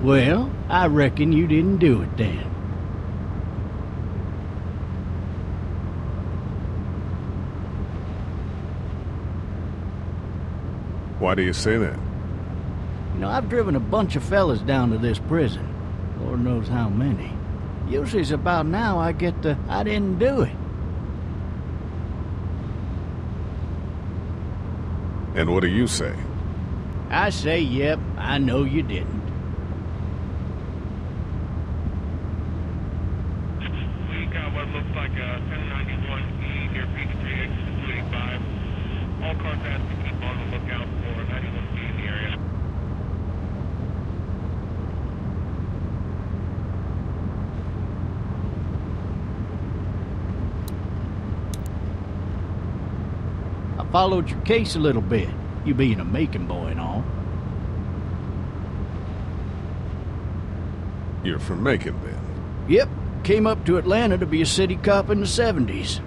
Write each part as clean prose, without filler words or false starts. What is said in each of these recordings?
Well, I reckon you didn't do it then. Why do you say that? You know, I've driven a bunch of fellas down to this prison. Lord knows how many. Usually it's about now I get the, I didn't do it. And what do you say? I say, yep, I know you didn't. We got what looks like a 1091E near Peachtree, exit 285. All cars have to keep on the lookout for 91E in the area. I followed your case a little bit, you being a Macon boy and all. You're from Macon, then? Yep, came up to Atlanta to be a city cop in the 70s.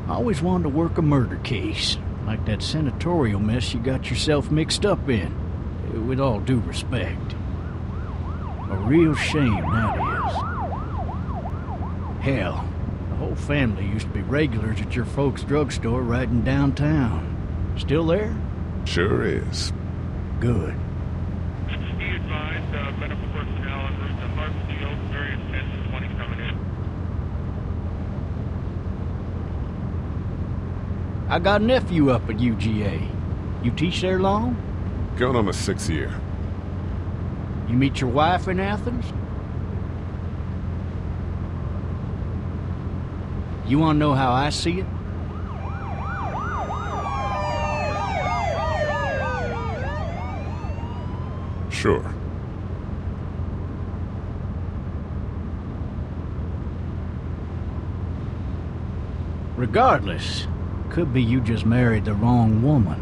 I always wanted to work a murder case, like that senatorial mess you got yourself mixed up in, with all due respect. A real shame, that is. Hell, the whole family used to be regulars at your folks' drugstore right in downtown. Still there? Sure is. Good. Be advised, medical personnel en route to Hartsfield, various 10-20 coming in. I got a nephew up at UGA. You teach there long? Going on my 6th year. You meet your wife in Athens? You want to know how I see it? Sure. Regardless, could be you just married the wrong woman.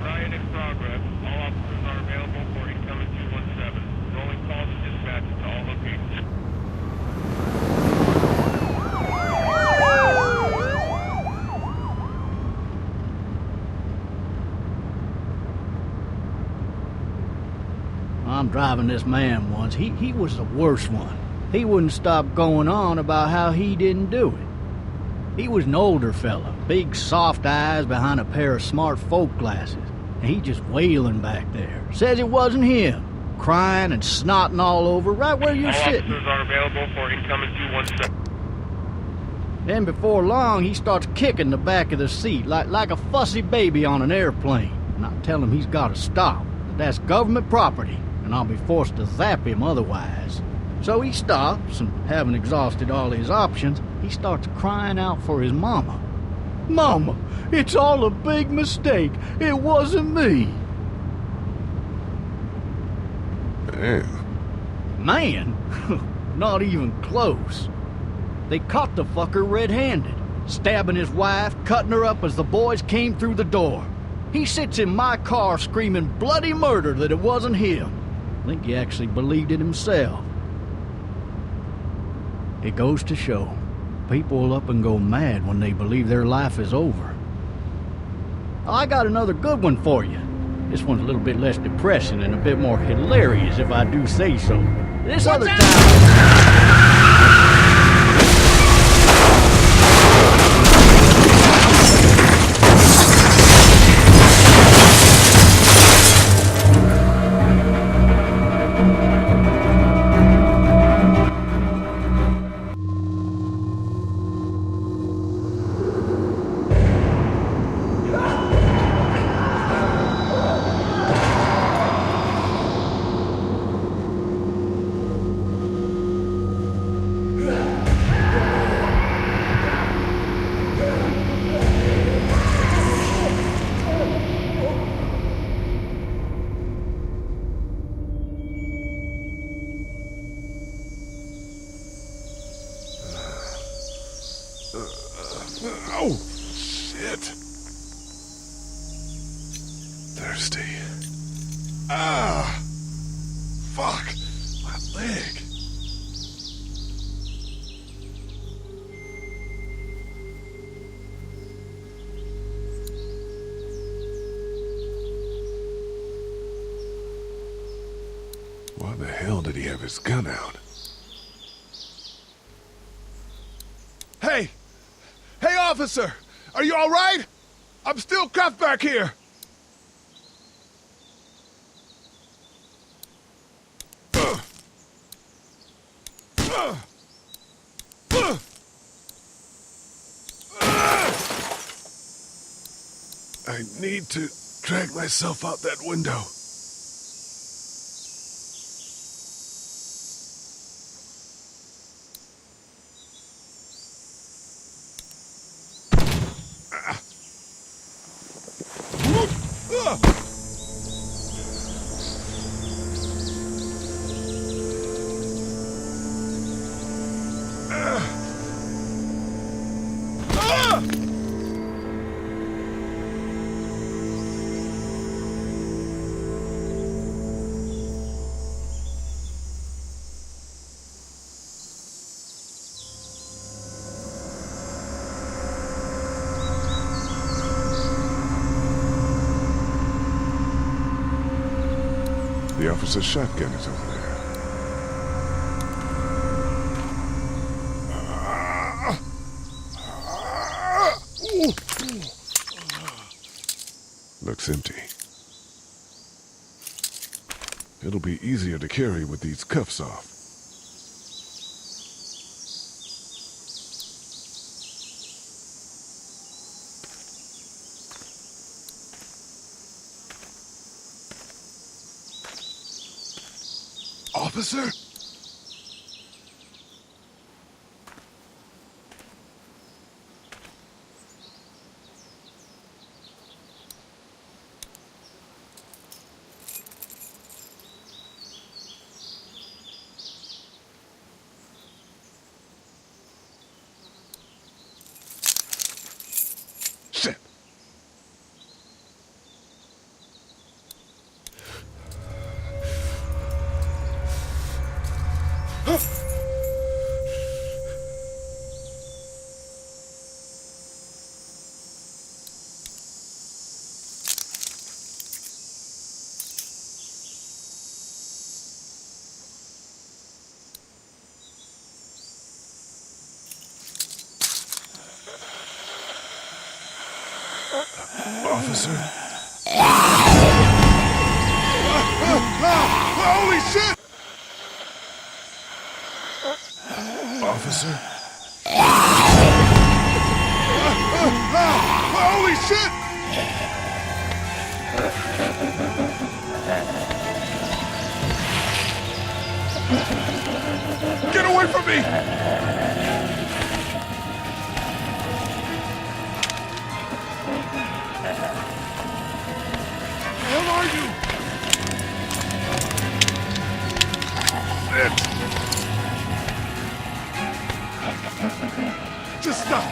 Riot in progress. All officers are available for incoming 217. Rolling calls and dispatches to all locations. I'm driving this man once. He was the worst one. He wouldn't stop going on about how he didn't do it. He was an older fella, big soft eyes behind a pair of smart folk glasses. And he just wailing back there. Says it wasn't him. Crying and snotting all over right where you're All sitting. officers are available for incoming 217. Then before long, he starts kicking the back of the seat like a fussy baby on an airplane. And I tell him he's got to stop. That's government property, and I'll be forced to zap him otherwise. So he stops, and having exhausted all his options, he starts crying out for his mama. Mama, it's all a big mistake. It wasn't me. Damn. Man, not even close. They caught the fucker red-handed, stabbing his wife, cutting her up as the boys came through the door. He sits in my car screaming bloody murder that it wasn't him. I think he actually believed it himself. It goes to show, people will up and go mad when they believe their life is over. I got another good one for you. This one's a little bit less depressing and a bit more hilarious, if I do say so. This other time... Oh, shit. Thirsty. Ah! Fuck! My leg. How the hell did he have his gun out? Hey! Hey, officer! Are you all right? I'm still cuffed back here! I need to drag myself out that window. The officer's shotgun is over there. Looks empty. It'll be easier to carry with these cuffs off. Officer? Shit. Officer? Holy shit! Officer? Holy shit! Get away from me! Where are you? Shit! Just stop!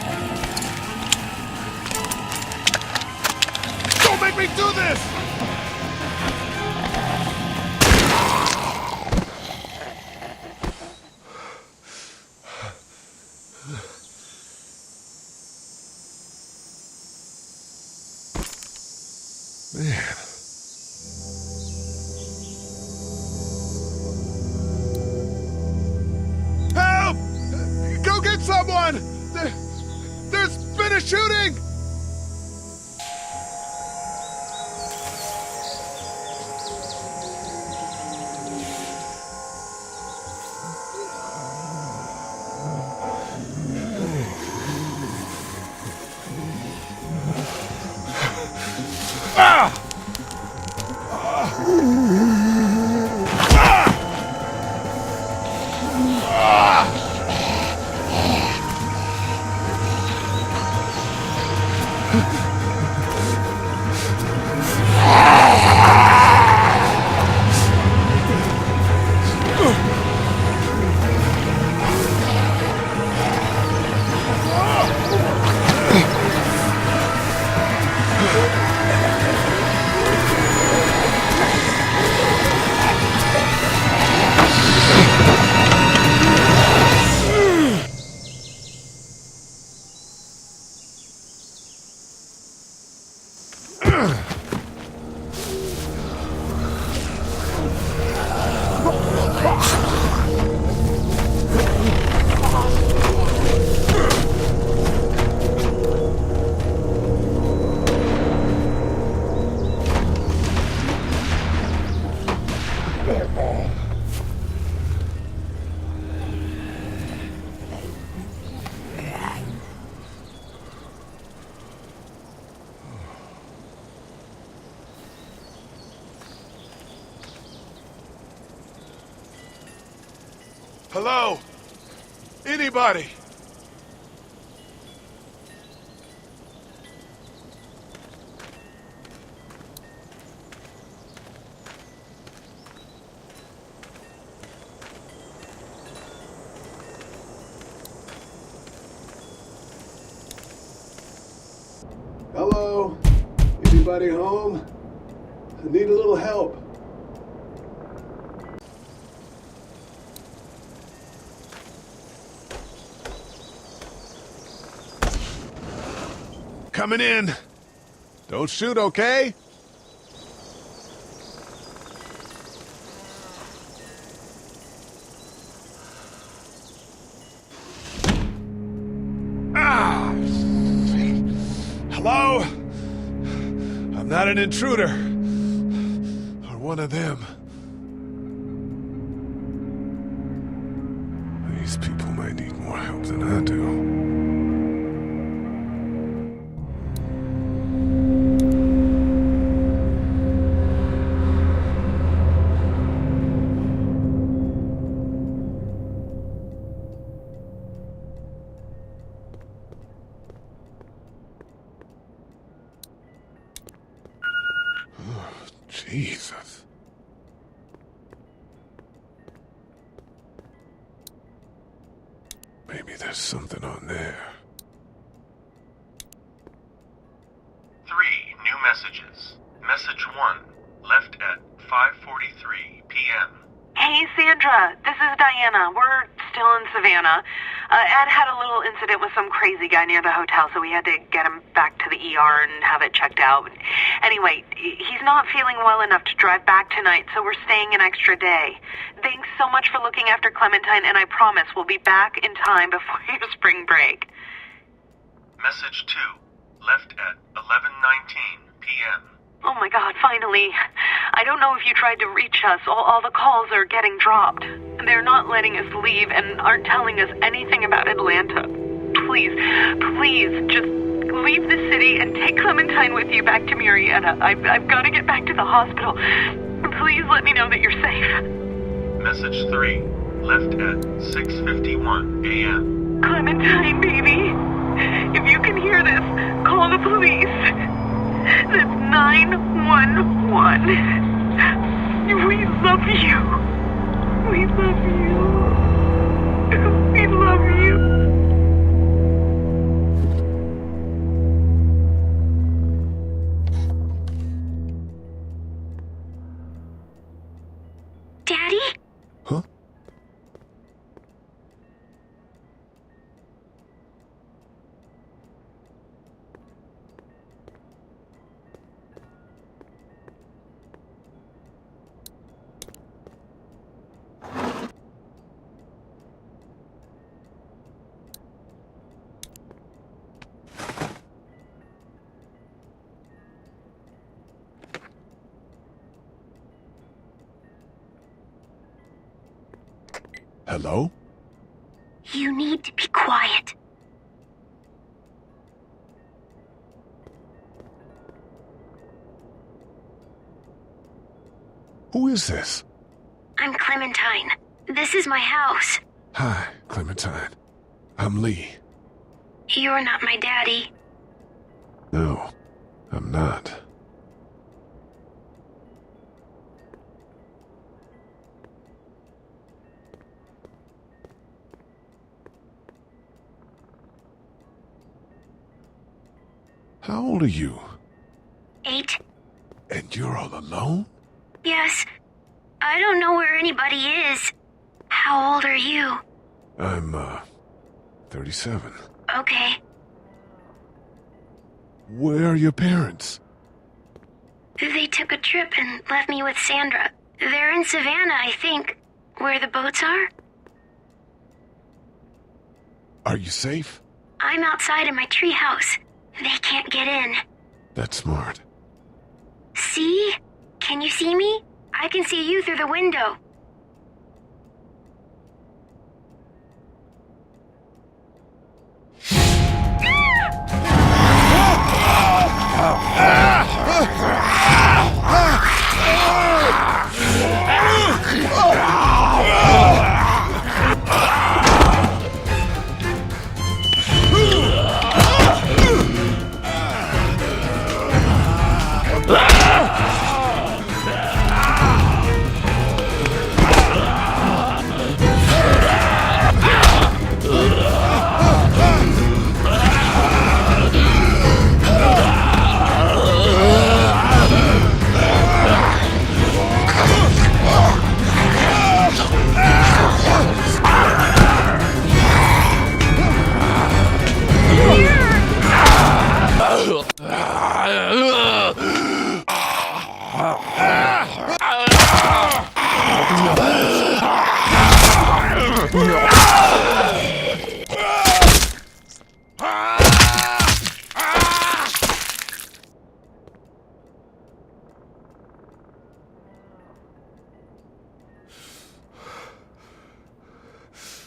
Don't make me do this! Man. Help! Go get someone! There's been a shooting! Ah! Hello? Anybody? Hello? Anybody home? I need a little help. Coming in. Don't shoot, okay? Ah! Hello? I'm not an intruder. Or one of them. These people might need more help than I do. Jesus. Maybe there's something on there. 3 new messages. Message 1, left at 5:43 p.m. Hey, Sandra. This is Diana. We're still in Savannah. Ed had a little incident with some crazy guy near the hotel, so we had to get him back to the ER and have it checked out. Anyway, he's not feeling well enough to drive back tonight, so we're staying an extra day. Thanks so much for looking after Clementine, and I promise we'll be back in time before your spring break. Message 2, left at 11:19 p.m. Oh my God, finally. I don't know if you tried to reach us. All the calls are getting dropped. They're not letting us leave and aren't telling us anything about Atlanta. Please, just leave the city and take Clementine with you back to Murrieta. I've got to get back to the hospital. Please let me know that you're safe. Message 3, left at 6:51 a.m. Clementine, baby. If you can hear this, call the police. That's 911. We love you. We love you. We love you. Daddy? Huh? Hello? You need to be quiet. Who is this? I'm Clementine. This is my house. Hi, Clementine. I'm Lee. You're not my daddy. No, I'm not. How old are you? 8? And you're all alone? Yes. I don't know where anybody is. How old are you? I'm, 37. Okay. Where are your parents? They took a trip and left me with Sandra. They're in Savannah, I think. Where the boats are? Are you safe? I'm outside in my treehouse. They can't get in. That's smart. See? Can you see me? I can see you through the window.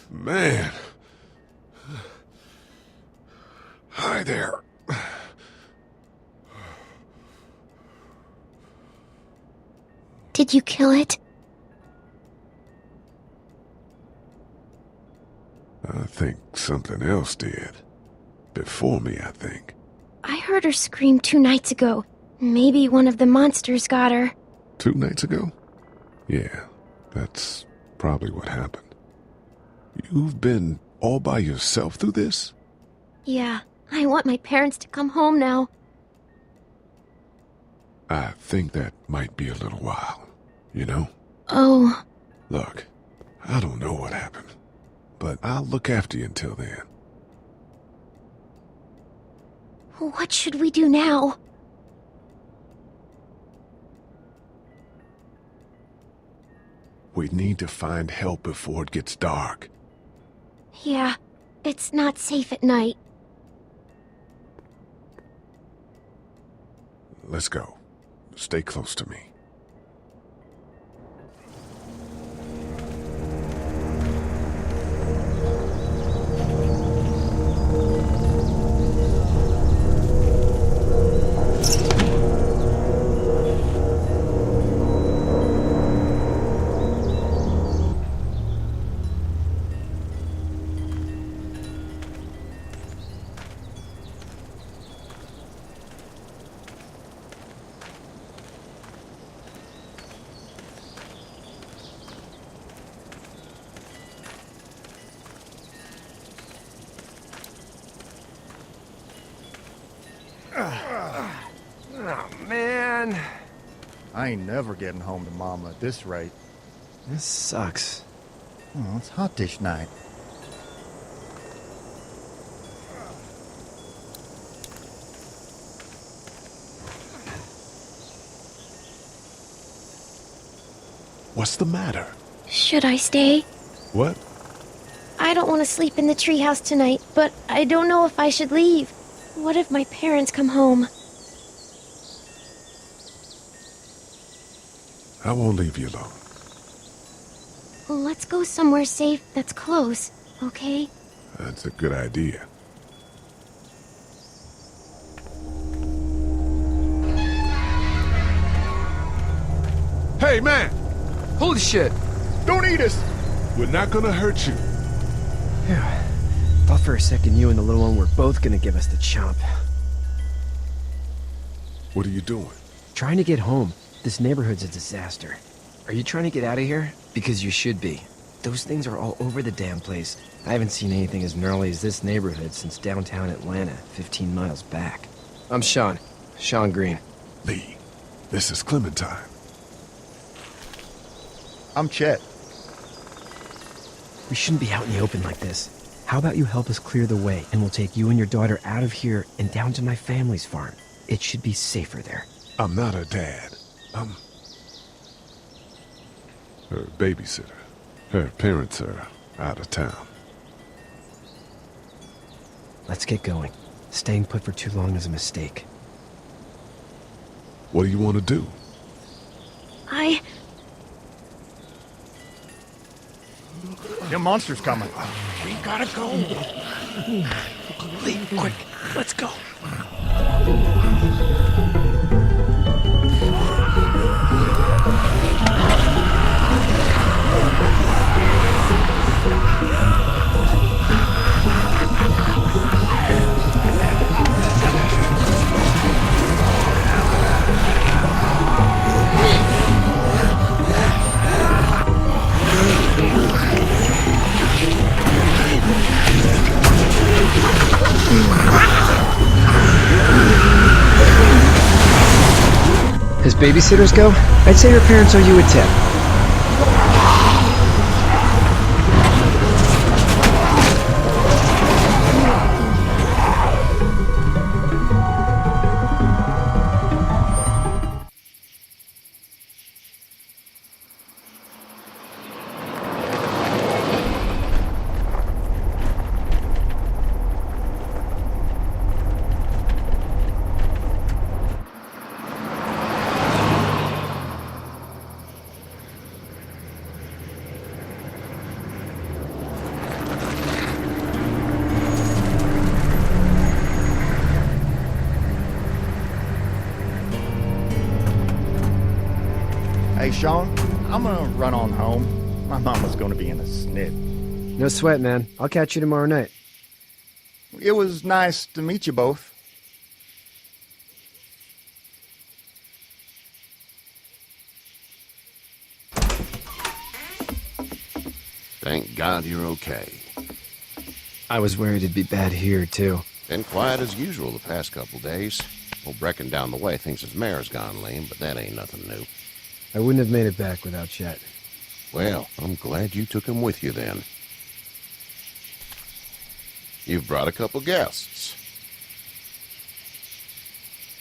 Man. Hi there. Did you kill it? I think something else did. Before me, I think. I heard her scream 2 nights ago. Maybe one of the monsters got her. 2 nights ago? Yeah, that's probably what happened. You've been all by yourself through this? Yeah, I want my parents to come home now. I think that might be a little while, you know? Oh. Look, I don't know what happened, but I'll look after you until then. What should we do now? We need to find help before it gets dark. Yeah, it's not safe at night. Let's go. Stay close to me. Oh, man. I ain't never getting home to Mama at this rate. This sucks. Oh, it's hot this night. What's the matter? Should I stay? What? I don't want to sleep in the treehouse tonight, but I don't know if I should leave. What if my parents come home? I won't leave you alone. Let's go somewhere safe that's close, okay? That's a good idea. Hey, man! Holy shit! Don't eat us! We're not gonna hurt you. Yeah. Thought for a second you and the little one were both gonna give us the chomp. What are you doing? Trying to get home. This neighborhood's a disaster. Are you trying to get out of here? Because you should be. Those things are all over the damn place. I haven't seen anything as gnarly as this neighborhood since downtown Atlanta, 15 miles back. I'm Sean. Sean Green. Lee, this is Clementine. I'm Chet. We shouldn't be out in the open like this. How about you help us clear the way, and we'll take you and your daughter out of here and down to my family's farm. It should be safer there. I'm not her dad. I'm her babysitter. Her parents are out of town. Let's get going. Staying put for too long is a mistake. What do you want to do? Them monster's coming. We gotta go. Lee, quick, let's go. As babysitters go, I'd say your parents owe you a tip. Hey, Sean, I'm gonna run on home. My mama's gonna be in a snit. No sweat, man. I'll catch you tomorrow night. It was nice to meet you both. Thank God you're okay. I was worried it'd be bad here, too. Been quiet as usual the past couple days. Old Brecken down the way thinks his mare's gone lame, but that ain't nothing new. I wouldn't have made it back without Chet. Well, I'm glad you took him with you then. You've brought a couple guests.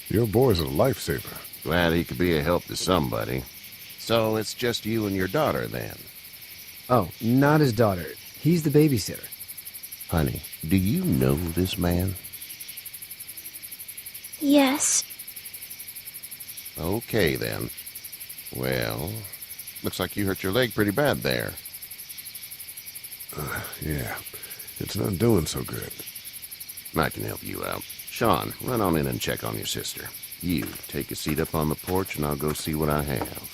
Your boy's a lifesaver. Glad he could be a help to somebody. So it's just you and your daughter then? Oh, not his daughter. He's the babysitter. Honey, do you know this man? Yes. Okay, then. Well, looks like you hurt your leg pretty bad there. Yeah, it's not doing so good. I can help you out. Sean, run on in and check on your sister. You, take a seat up on the porch and I'll go see what I have.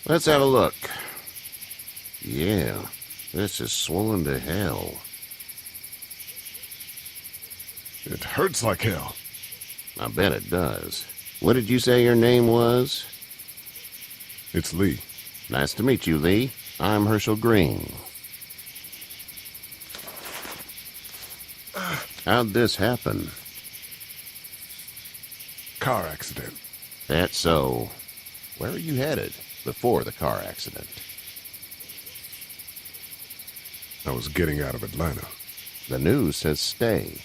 Let's have a look. Yeah, this is swollen to hell. It hurts like hell. I bet it does. What did you say your name was? It's Lee. Nice to meet you, Lee. I'm Herschel Green. How'd this happen? Car accident. That's so. Where are you headed before the car accident? I was getting out of Atlanta. The news says stay.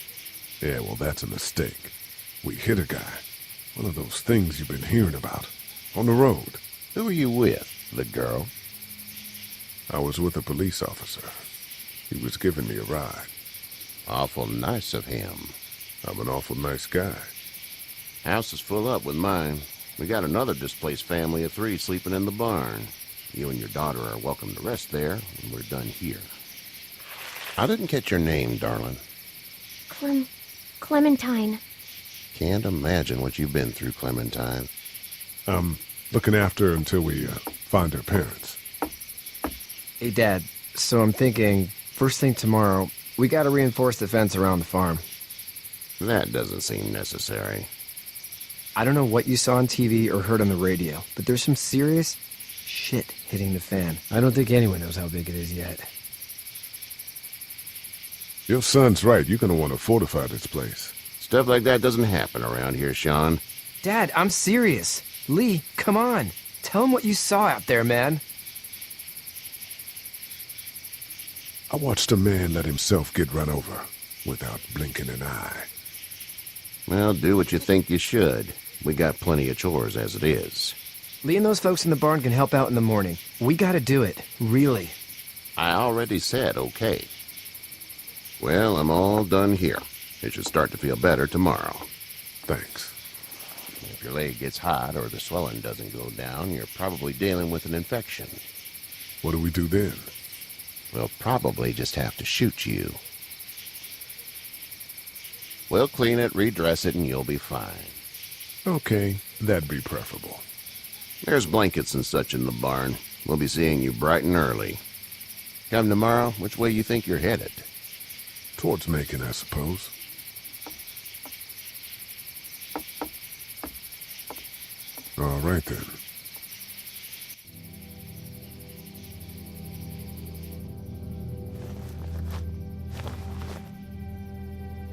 Yeah, well, that's a mistake. We hit a guy. One of those things you've been hearing about. On the road. Who are you with? The girl? I was with a police officer. He was giving me a ride. Awful nice of him. I'm an awful nice guy. House is full up with mine. We got another displaced family of 3 sleeping in the barn. You and your daughter are welcome to rest there when we're done here. I didn't catch your name, darling. Clementine. Can't imagine what you've been through, Clementine. I'm looking after her until we find her parents. Hey, Dad. So I'm thinking, first thing tomorrow, we gotta reinforce the fence around the farm. That doesn't seem necessary. I don't know what you saw on TV or heard on the radio, but there's some serious shit hitting the fan. I don't think anyone knows how big it is yet. Your son's right. You're gonna want to fortify this place. Stuff like that doesn't happen around here, Sean. Dad, I'm serious. Lee, come on. Tell him what you saw out there, man. I watched a man let himself get run over without blinking an eye. Well, do what you think you should. We got plenty of chores as it is. Lee and those folks in the barn can help out in the morning. We gotta do it. Really. I already said okay. Well, I'm all done here. It should start to feel better tomorrow. Thanks. If your leg gets hot or the swelling doesn't go down, you're probably dealing with an infection. What do we do then? We'll probably just have to shoot you. We'll clean it, redress it, and you'll be fine. Okay, that'd be preferable. There's blankets and such in the barn. We'll be seeing you bright and early. Come tomorrow, which way you think you're headed? Towards Macon, I suppose. All right, then.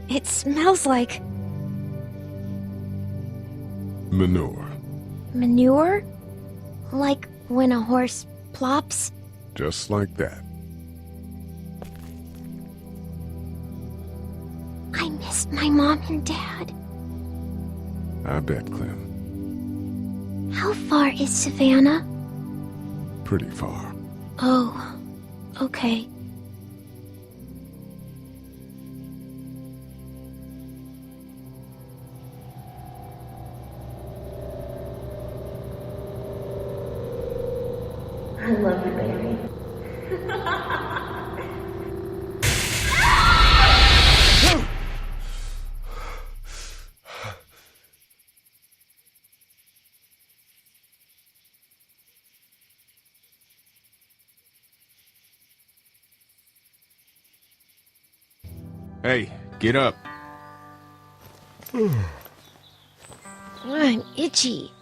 It smells like Manure. manure? Like when a horse plops? Just like that. I miss my mom and dad. I bet, Clem. How far is Savannah? Pretty far. Oh, okay. I love you, baby. Hey, get up. I'm itchy.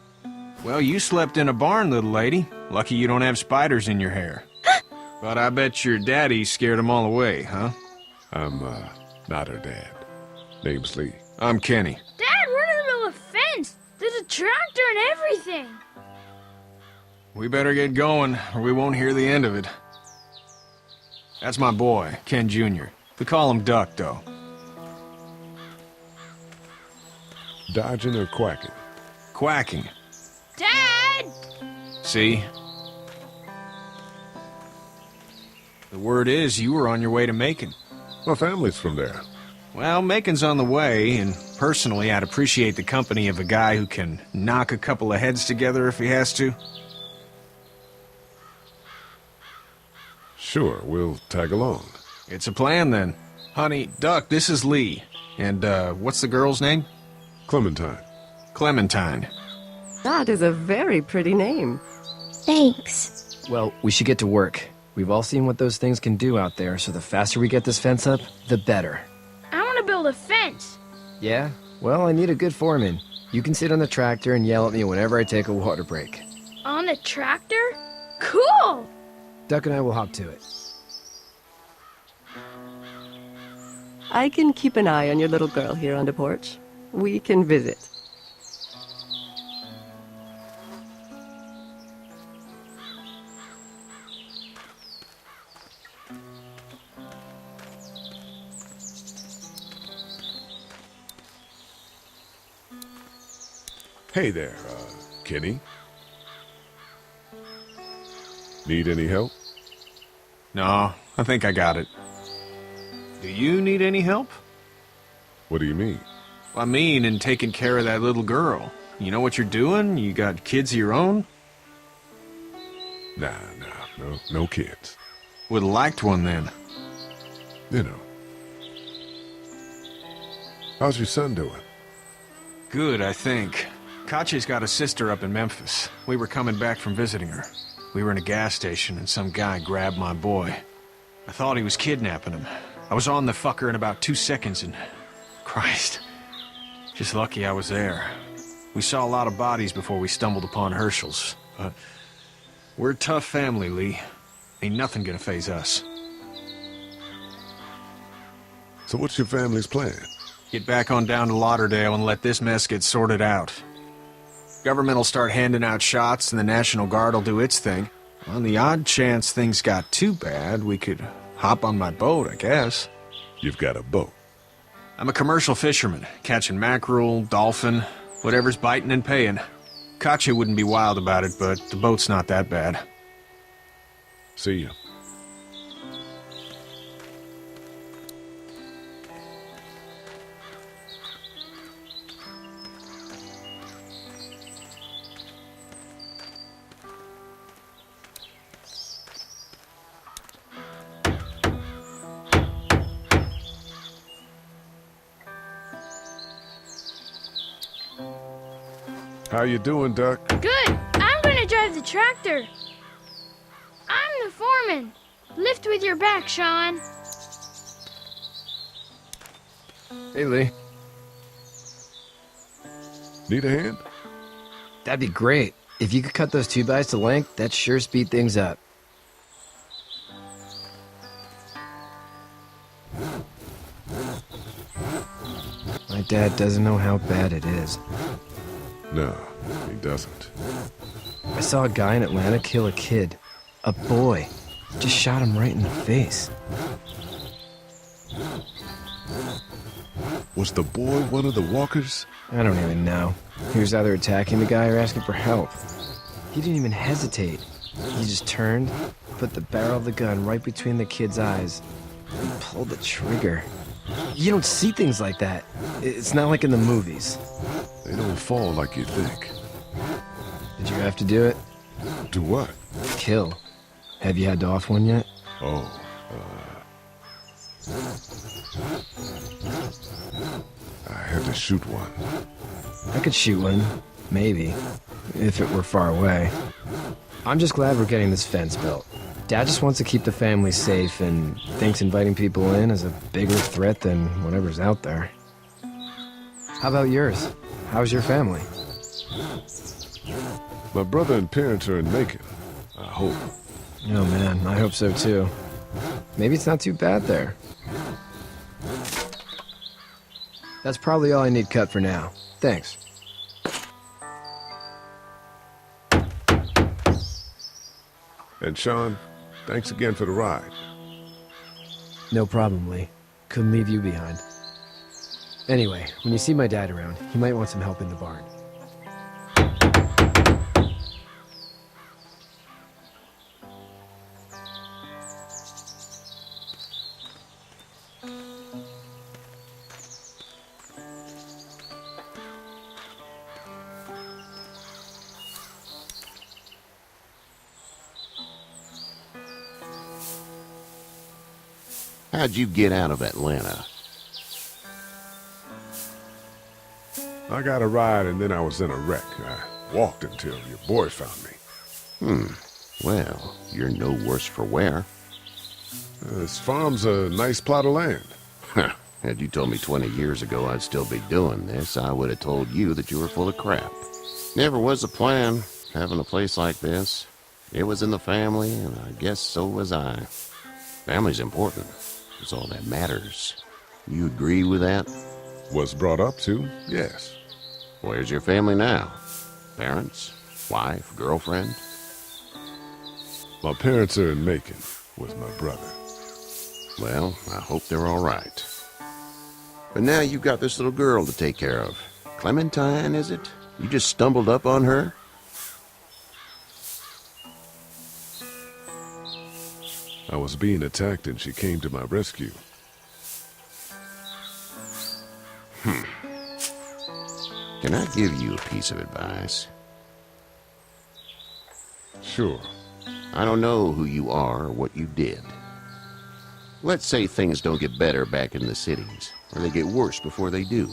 Well, you slept in a barn, little lady. Lucky you don't have spiders in your hair. But I bet your daddy scared them all away, huh? I'm, not her dad. Name's Lee. I'm Kenny. Dad, we're in the middle of a fence. There's a tractor and everything. We better get going, or we won't hear the end of it. That's my boy, Ken Jr. We call him Duck, though. Dodging or quacking? Quacking. Dad! See? The word is you were on your way to Macon. My family's from there. Well, Macon's on the way, and personally, I'd appreciate the company of a guy who can knock a couple of heads together if he has to. Sure, we'll tag along. It's a plan, then. Honey, Duck, this is Lee. And, what's the girl's name? Clementine. Clementine. That is a very pretty name. Thanks. Well, we should get to work. We've all seen what those things can do out there, so the faster we get this fence up, the better. I want to build a fence. Yeah? Well, I need a good foreman. You can sit on the tractor and yell at me whenever I take a water break. On the tractor? Cool! Duck and I will hop to it. I can keep an eye on your little girl here on the porch. We can visit. Hey there, Kenny. Need any help? No, I think I got it. Do you need any help? What do you mean? I mean, in taking care of that little girl. You know what you're doing? You got kids of your own? Nah, no kids. Would've liked one then. You know. How's your son doing? Good, I think. Kachi's got a sister up in Memphis. We were coming back from visiting her. We were in a gas station and some guy grabbed my boy. I thought he was kidnapping him. I was on the fucker in about 2 seconds and... Christ. Just lucky I was there. We saw a lot of bodies before we stumbled upon Herschel's. But we're a tough family, Lee. Ain't nothing gonna faze us. So what's your family's plan? Get back on down to Lauderdale and let this mess get sorted out. Government will start handing out shots and the National Guard will do its thing. On the odd chance things got too bad, we could hop on my boat, I guess. You've got a boat? I'm a commercial fisherman, catching mackerel, dolphin, whatever's biting and paying. Kachi wouldn't be wild about it, but the boat's not that bad. See ya. How you doing, Duck? Good. I'm gonna drive the tractor. I'm the foreman. Lift with your back, Sean. Hey, Lee. Need a hand? That'd be great. If you could cut those 2x to length, that'd sure speed things up. My dad doesn't know how bad it is. No, he doesn't. I saw a guy in Atlanta kill a kid. A boy. Just shot him right in the face. Was the boy one of the walkers? I don't even know. He was either attacking the guy or asking for help. He didn't even hesitate. He just turned, put the barrel of the gun right between the kid's eyes, and pulled the trigger. You don't see things like that. It's not like in the movies. They don't fall like you think. Did you have to do it? Do what? Kill. Have you had to off one yet? Oh, I had to shoot one. I could shoot one. Maybe. If it were far away. I'm just glad we're getting this fence built. Dad just wants to keep the family safe and thinks inviting people in is a bigger threat than whatever's out there. How about yours? How's your family? My brother and parents are in Macon. I hope. Oh man, I hope so too. Maybe it's not too bad there. That's probably all I need cut for now. Thanks. And Sean, thanks again for the ride. No problem, Lee. Couldn't leave you behind. Anyway, when you see my dad around, he might want some help in the barn. How'd you get out of Atlanta? I got a ride and then I was in a wreck. I walked until your boy found me. Well, you're no worse for wear. This farm's a nice plot of land. Had you told me 20 years ago I'd still be doing this, I would have told you that you were full of crap. Never was a plan, having a place like this. It was in the family, and I guess so was I. Family's important. It's all that matters. You agree with that? Was brought up to, yes. Where's your family now? Parents? Wife? Girlfriend? My parents are in Macon with my brother. Well, I hope they're all right. But now you've got this little girl to take care of. Clementine, is it? You just stumbled up on her? I was being attacked and she came to my rescue. Can I give you a piece of advice? Sure. I don't know who you are or what you did. Let's say things don't get better back in the cities, or they get worse before they do.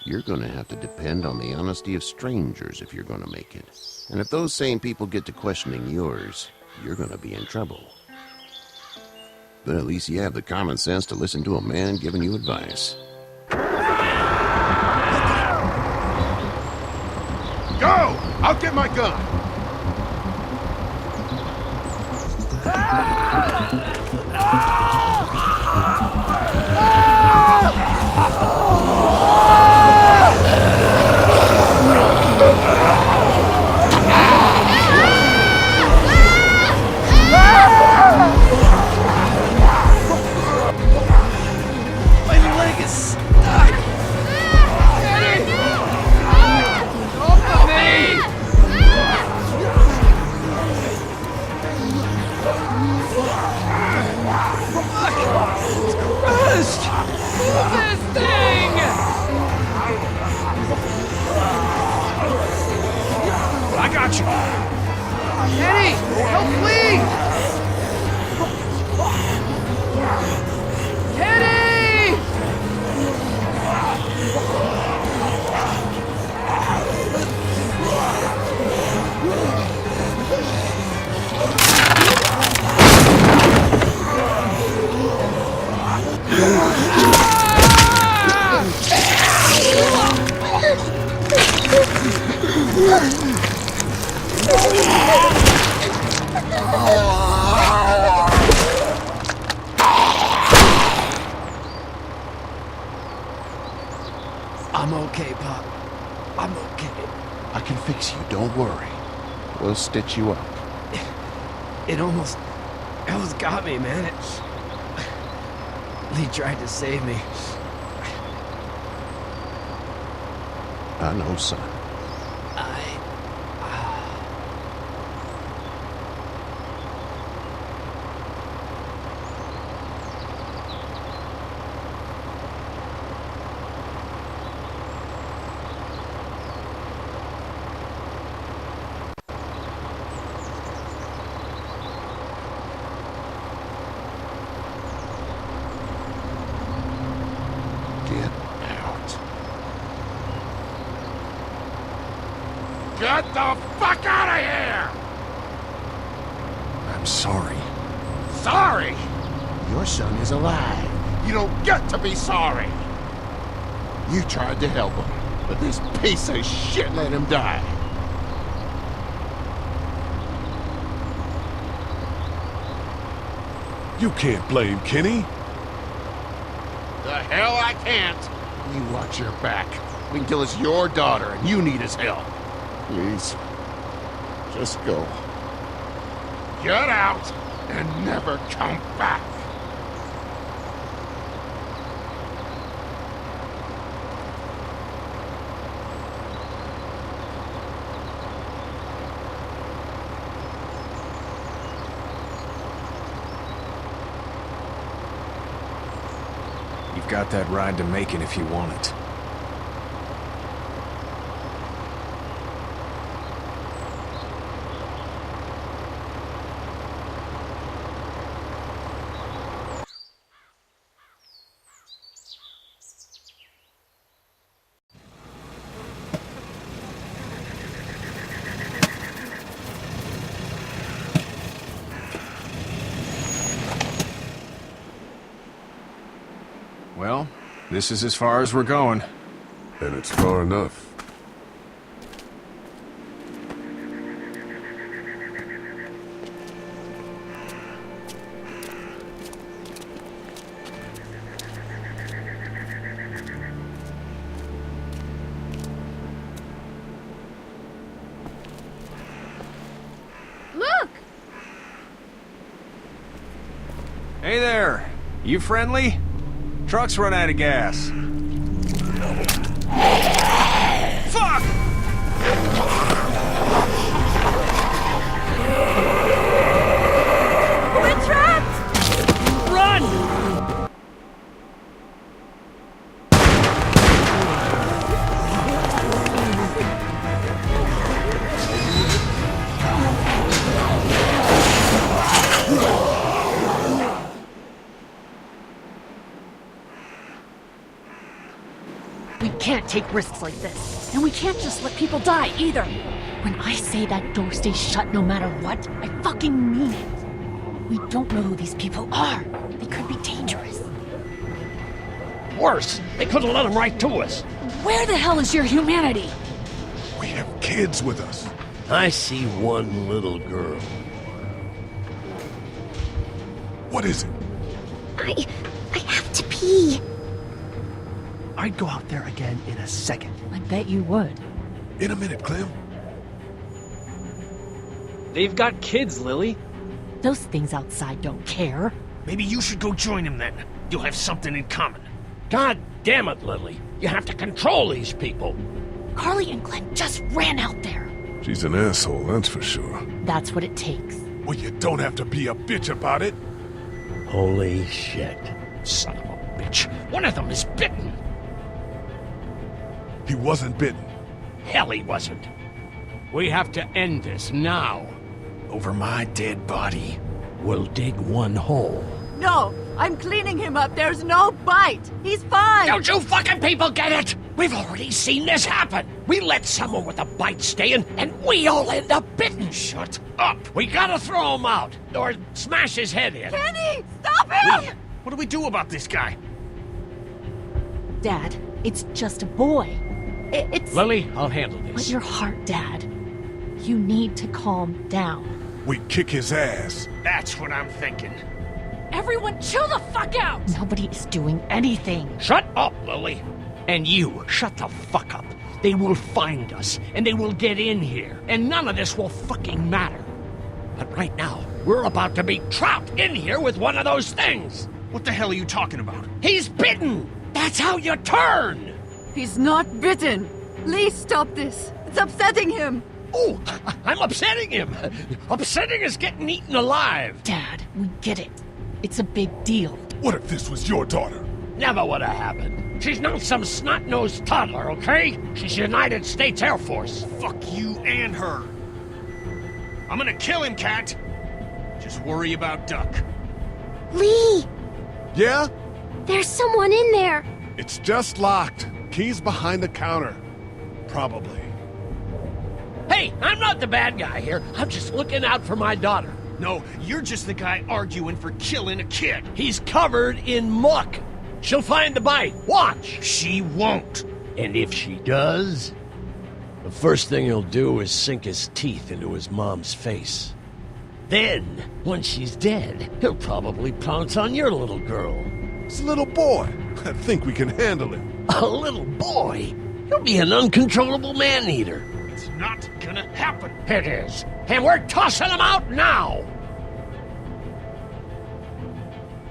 You're gonna have to depend on the honesty of strangers if you're gonna make it. And if those same people get to questioning yours, you're gonna be in trouble. But at least you have the common sense to listen to a man giving you advice. Go! I'll get my gun! My leg is stuck! Eddie! Open me! It's crushed! Move this thing! I got you! Eddie! Help, please! Eddie! I'm okay, Pop. I'm okay. I can fix you, don't worry. We'll stitch you up. It almost got me, man. Lee tried to save me. I know, son. Get the fuck out of here! I I'm sorry. Sorry? Your son is alive. You don't get to be sorry. You tried to help him, but this piece of shit let him die. You can't blame Kenny. The hell I can't. You watch your back. We can kill us your daughter, and you need his help. Please, just go. Get out and never come back. You've got that ride to Macon if you want it. Well, this is as far as we're going. And it's far enough. Look! Hey there! You friendly? Truck's run out of gas. Fuck! We're trapped! Run! We can't take risks like this. And we can't just let people die, either. When I say that door stays shut no matter what, I fucking mean it. We don't know who these people are. They could be dangerous. Worse, they could have let them right to us. Where the hell is your humanity? We have kids with us. I see one little girl. What is it? I have to pee. I'd go out there again in a second. I bet you would. In a minute, Clem. They've got kids, Lily. Those things outside don't care. Maybe you should go join them then. You'll have something in common. God damn it, Lily. You have to control these people. Carly and Glenn just ran out there. She's an asshole, that's for sure. That's what it takes. Well, you don't have to be a bitch about it. Holy shit. Son of a bitch. One of them is bitten. He wasn't bitten. Hell, he wasn't. We have to end this now. Over my dead body. We'll dig one hole. No, I'm cleaning him up. There's no bite. He's fine. Don't you fucking people get it? We've already seen this happen. We let someone with a bite stay in, and we all end up bitten. Shut up. We gotta throw him out, or smash his head in. Kenny, stop him! What do we do about this guy? Dad, it's just a boy. It's... Lily, I'll handle But this. your heart, Dad. You need to calm down. We kick his ass. That's what I'm thinking. Everyone chill the fuck out! Nobody is doing anything. Shut up, Lily. And you, shut the fuck up. They will find us, and they will get in here, and none of this will fucking matter. But right now, we're about to be trapped in here with one of those things. What the hell are you talking about? He's bitten! That's how you turn! He's not bitten. Lee, stop this. It's upsetting him. Oh, I'm upsetting him. Upsetting is getting eaten alive. Dad, we get it. It's a big deal. What if this was your daughter? Never would have happened. She's not some snot-nosed toddler, okay? She's United States Air Force. Fuck you and her. I'm gonna kill him, Cat. Just worry about Duck. Lee! Yeah? There's someone in there. It's just locked. Key's behind the counter. Probably. Hey, I'm not the bad guy here. I'm just looking out for my daughter. No, you're just the guy arguing for killing a kid. He's covered in muck. She'll find the bite. Watch. She won't. And if she does, the first thing he'll do is sink his teeth into his mom's face. Then, once she's dead, he'll probably pounce on your little girl. It's a little boy. I think we can handle him. A little boy? He'll be an uncontrollable man-eater. It's not gonna happen. It is. And we're tossing him out now!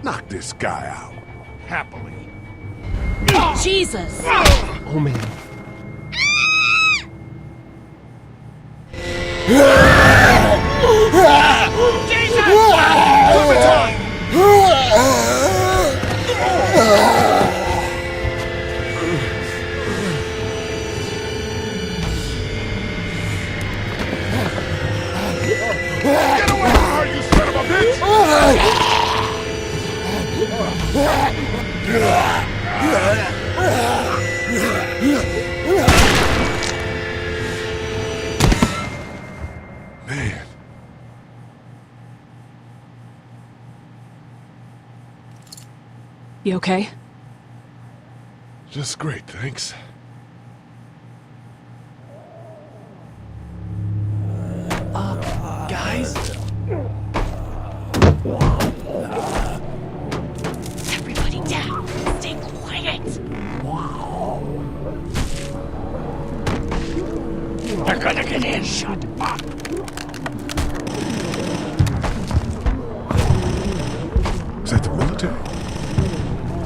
Knock this guy out. Happily. Jesus! Oh, man. Get away from her, you son of a bitch! Man. You okay? Just great, thanks. Guys? Everybody down. Stay quiet. They're gonna get in. Shut up. Is that the military?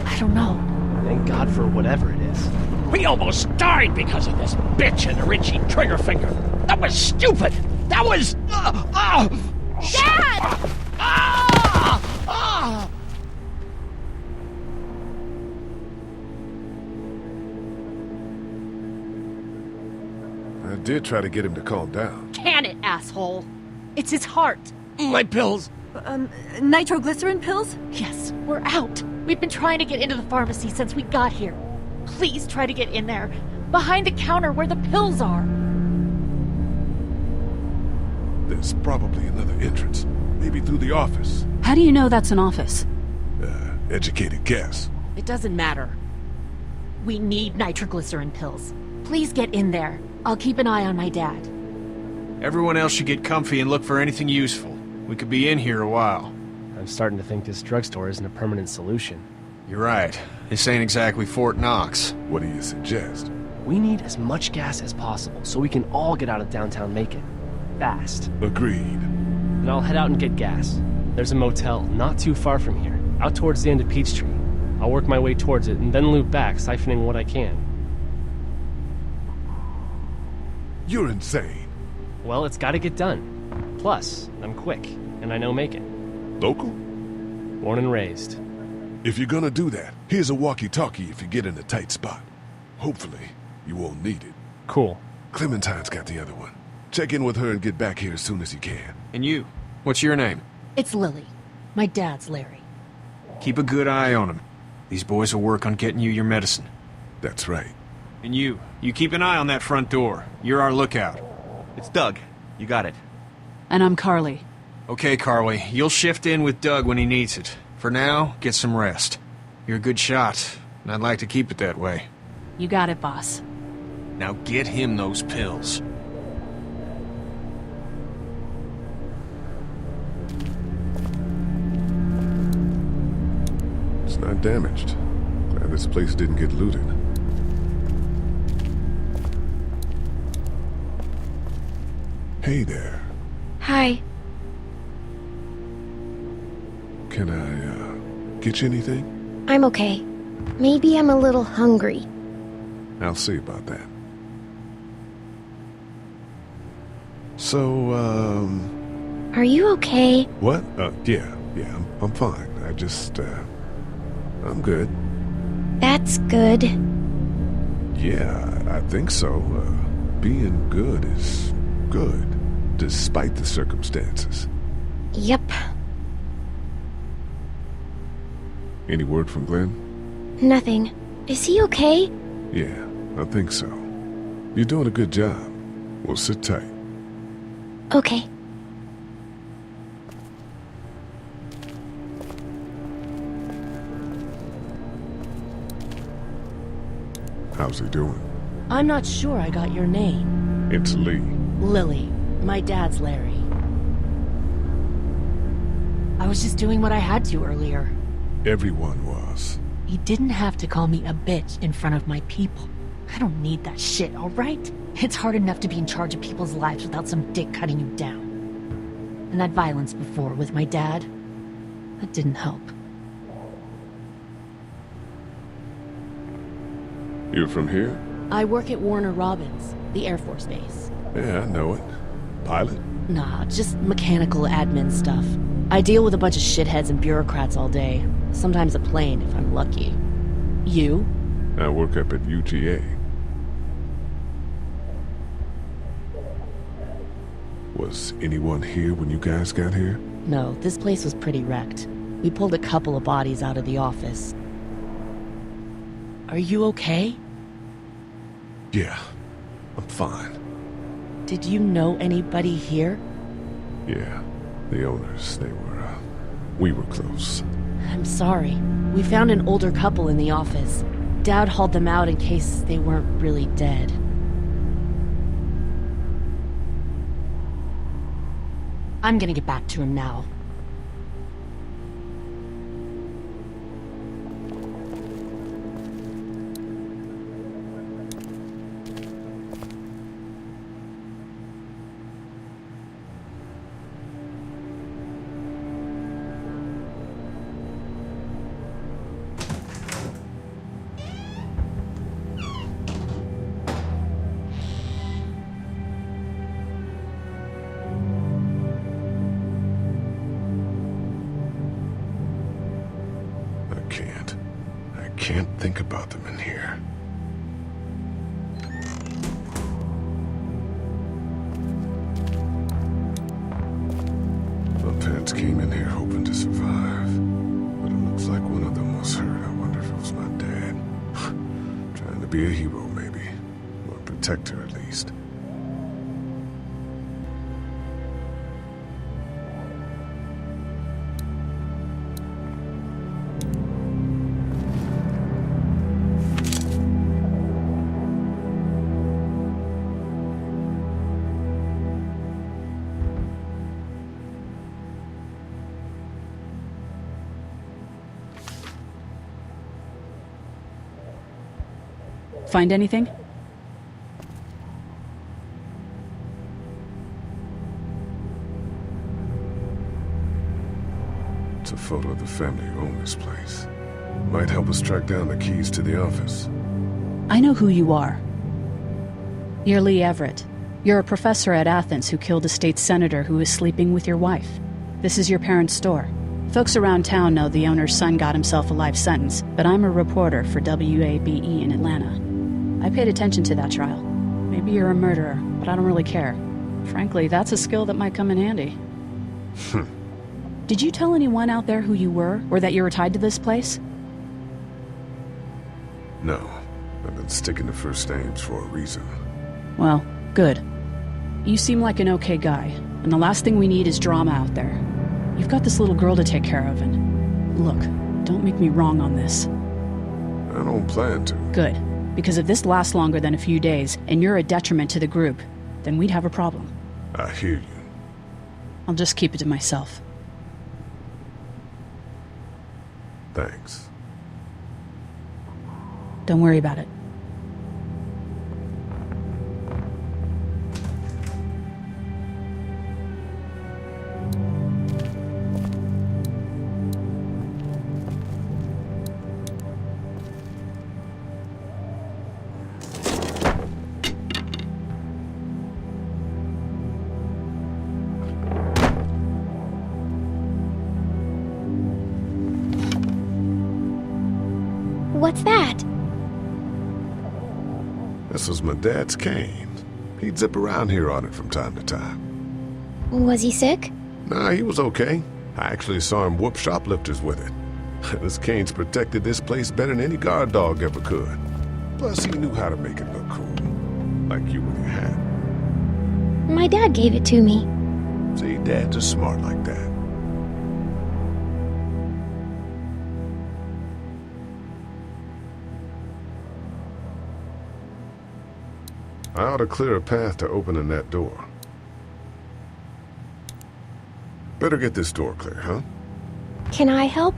I don't know. Thank God for whatever it is. We almost died because of this bitch and the Richie Triggerfinger. That was stupid. That was... Dad! I did try to get him to calm down. Can it, asshole? It's his heart. My pills. Nitroglycerin pills? Yes, we're out. We've been trying to get into the pharmacy since we got here. Please try to get in there. Behind the counter where the pills are. There's probably another entrance. Maybe through the office. How do you know that's an office? Educated guess. It doesn't matter. We need nitroglycerin pills. Please get in there. I'll keep an eye on my dad. Everyone else should get comfy and look for anything useful. We could be in here a while. I'm starting to think this drugstore isn't a permanent solution. You're right. This ain't exactly Fort Knox. What do you suggest? We need as much gas as possible so we can all get out of downtown Macon. Fast. Agreed. And I'll head out and get gas. There's a motel not too far from here, out towards the end of Peachtree. I'll work my way towards it and then loop back, siphoning what I can. You're insane. Well, it's gotta get done. Plus, I'm quick, and I know Macon. Local? Born and raised. If you're gonna do that, here's a walkie-talkie if you get in a tight spot. Hopefully, you won't need it. Cool. Clementine's got the other one. Check in with her and get back here as soon as you can. And you? What's your name? It's Lily. My dad's Larry. Keep a good eye on him. These boys will work on getting you your medicine. That's right. And you keep an eye on that front door. You're our lookout. It's Doug. You got it. And I'm Carly. Okay, Carly. You'll shift in with Doug when he needs it. For now, get some rest. You're a good shot, and I'd like to keep it that way. You got it, boss. Now get him those pills. It's not damaged. Glad this place didn't get looted. Hey there. Hi. Can I, get you anything? I'm okay. Maybe I'm a little hungry. I'll see about that. So, Are you okay? What? Yeah, I'm fine. I just, I'm good. That's good. Yeah, I think so. Being good is good, despite the circumstances. Yep. Any word from Glenn? Nothing. Is he okay? Yeah, I think so. You're doing a good job. We'll sit tight. Okay. How's he doing? I'm not sure I got your name. It's Lee. Lily. My dad's Larry. I was just doing what I had to earlier. Everyone was. You didn't have to call me a bitch in front of my people. I don't need that shit, alright? It's hard enough to be in charge of people's lives without some dick cutting you down. And that violence before with my dad, that didn't help. You're from here? I work at Warner Robins, the Air Force Base. Yeah, I know it. Pilot? Nah, just mechanical admin stuff. I deal with a bunch of shitheads and bureaucrats all day. Sometimes a plane, if I'm lucky. You? I work up at UGA. Was anyone here when you guys got here? No, this place was pretty wrecked. We pulled a couple of bodies out of the office. Are you okay? Yeah, I'm fine. Did you know anybody here? Yeah, the owners, we were close. I'm sorry. We found an older couple in the office. Dad hauled them out in case they weren't really dead. I'm gonna get back to him now. I can't think about them in here. My parents came in here hoping to survive, but it looks like one of them was hurt. I wonder if it was my dad. Trying to be a hero, maybe. Or a protector, at least. Find anything? It's a photo of the family who own this place. Might help us track down the keys to the office. I know who you are. You're Lee Everett. You're a professor at Athens who killed a state senator who was sleeping with your wife. This is your parents' store. Folks around town know the owner's son got himself a life sentence, but I'm a reporter for WABE in Atlanta. I paid attention to that trial. Maybe you're a murderer, but I don't really care. Frankly, that's a skill that might come in handy. Did you tell anyone out there who you were, or that you were tied to this place? No. I've been sticking to first names for a reason. Well, good. You seem like an okay guy, and the last thing we need is drama out there. You've got this little girl to take care of, and... Look, don't make me wrong on this. I don't plan to. Good. Because if this lasts longer than a few days, and you're a detriment to the group, then we'd have a problem. I hear you. I'll just keep it to myself. Thanks. Don't worry about it. What's that? This was my dad's cane. He'd zip around here on it from time to time. Was he sick? Nah, he was okay. I actually saw him whoop shoplifters with it. This cane's protected this place better than any guard dog ever could. Plus, he knew how to make it look cool. Like you with your hat. My dad gave it to me. See, dads are smart like that. I ought to clear a path to opening that door. Better get this door clear, huh? Can I help?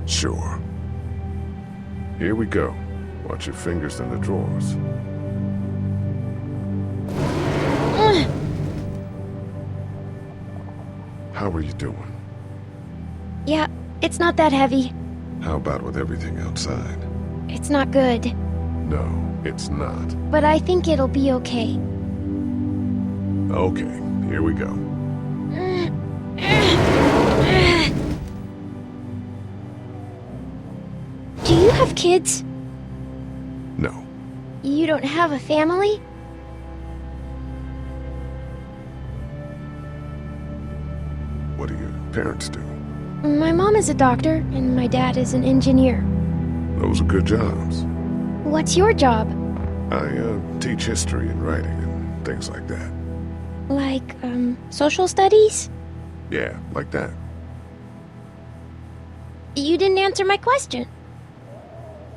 Sure. Here we go. Watch your fingers in the drawers. How are you doing? Yeah, it's not that heavy. How about with everything outside? It's not good. No, it's not. But I think it'll be okay. Okay, here we go. Do you have kids? No. You don't have a family? What do your parents do? My mom is a doctor, and my dad is an engineer. Those are good jobs. What's your job? I teach history and writing and things like that. Like, social studies? Yeah, like that. You didn't answer my question.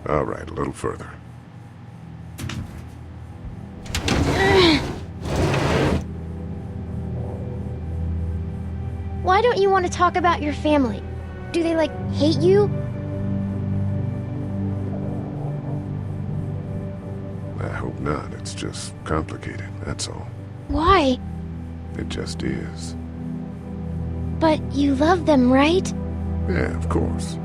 All right, a little further. Why don't you want to talk about your family? Do they, hate you? I hope not. It's just complicated, that's all. Why? It just is. But you love them, right? Yeah, of course.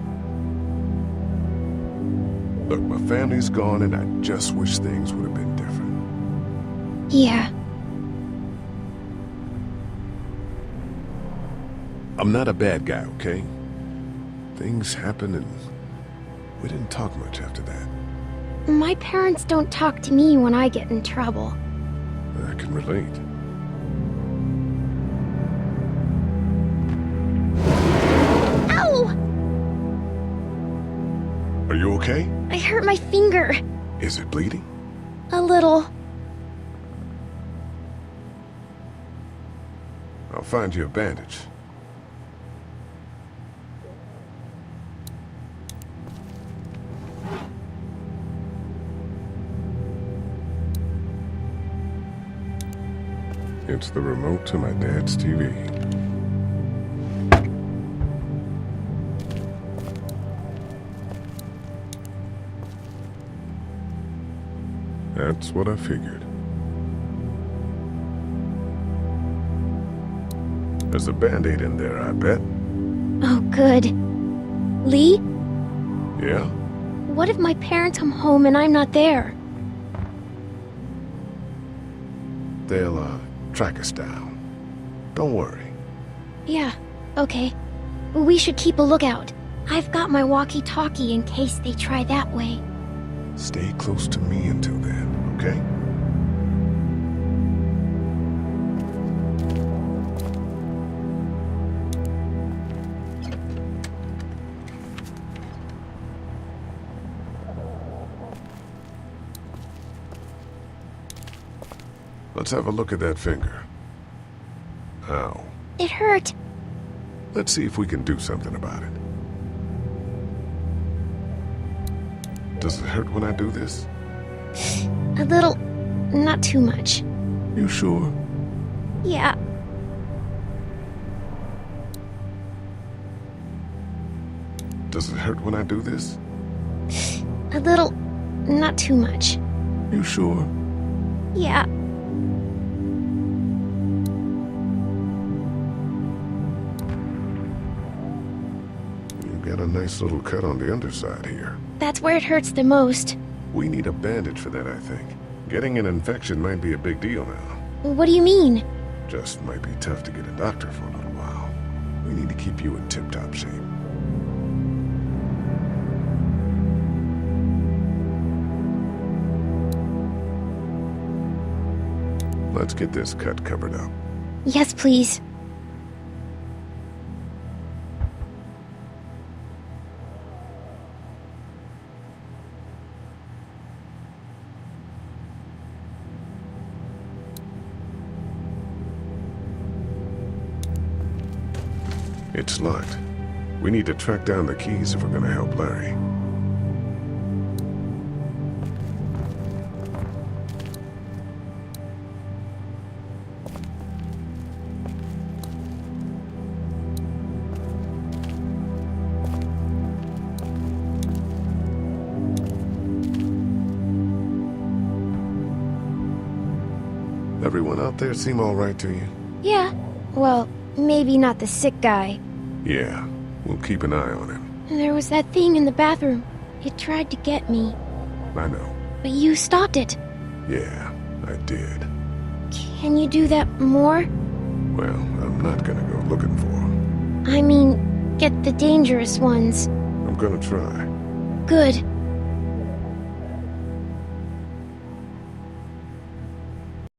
Look, my family's gone and I just wish things would have been different. Yeah. I'm not a bad guy, okay? Things happened and we didn't talk much after that. My parents don't talk to me when I get in trouble. I can relate. Ow! Are you okay? I hurt my finger. Is it bleeding? A little. I'll find you a bandage. It's the remote to my dad's TV. That's what I figured. There's a Band-Aid in there, I bet. Oh, good. Lee? Yeah? What if my parents come home and I'm not there? They'll, track us down. Don't worry. Yeah, okay. We should keep a lookout. I've got my walkie-talkie in case they try that way. Stay close to me until then, okay? Let's have a look at that finger. Ow. It hurt. Let's see if we can do something about it. Does it hurt when I do this? A little. Not too much. You sure? Yeah. Does it hurt when I do this? A little. Not too much. You sure? Yeah. Got a nice little cut on the underside here. That's where it hurts the most. We need a bandage for that, I think. Getting an infection might be a big deal now. What do you mean? Just might be tough to get a doctor for a little while. We need to keep you in tip-top shape. Let's get this cut covered up. Yes, please. It's locked. We need to track down the keys if we're gonna help Larry. Everyone out there seem all right to you? Yeah. Well, maybe not the sick guy. Yeah, we'll keep an eye on him. There was that thing in the bathroom. It tried to get me. I know. But you stopped it. Yeah, I did. Can you do that more? Well, I'm not gonna go looking for him. I mean, get the dangerous ones. I'm gonna try. Good.